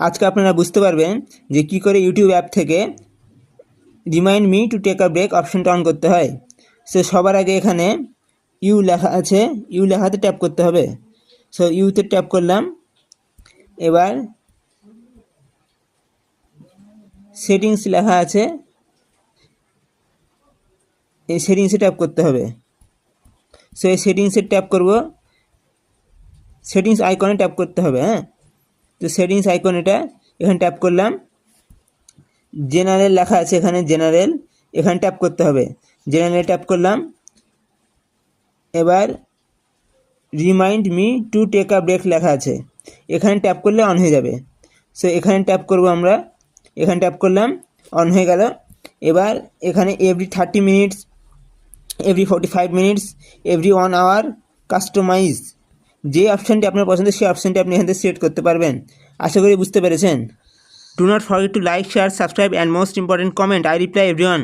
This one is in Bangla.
আজকে আপনারা বুঝতে পারবেন যে কী করে ইউটিউব অ্যাপ থেকে remind me to take a break অপশনটা অন করতে হয়। সো সবার আগে এখানে ইউ লেখা আছে, ইউ লেখাতে ট্যাপ করতে হবে। সো ইউতে ট্যাপ করলাম। এবার সেটিংস লেখা আছে, এই সেটিংসে ট্যাপ করতে হবে। সো এই সেটিংসে ট্যাপ করব, সেটিংস আইকনে ট্যাপ করতে হবে। হ্যাঁ, তো সেটিংস আইকন এটা, এখানে ট্যাপ করলাম। জেনারেল লেখা আছে এখানে, জেনারেল, এখানে ট্যাপ করতে হবে। জেনারেল ট্যাপ করলাম। এবার remind me to take a break লেখা আছে, এখানে ট্যাপ করলে অন হয়ে যাবে। সো এখানে ট্যাপ করব আমরা, এখানে ট্যাপ করলাম, অন হয়ে গেল। এবার এখানে every 30 minutes, every 45 minutes, every 1 hour customize, যে অপশানটি আপনার পছন্দ সেই অপশানটি আপনি এখান থেকে সিলেক্ট করতে পারবেন। আশা করি বুঝতে পেরেছেন। Do not forget to like, share, subscribe and most important comment. I reply everyone.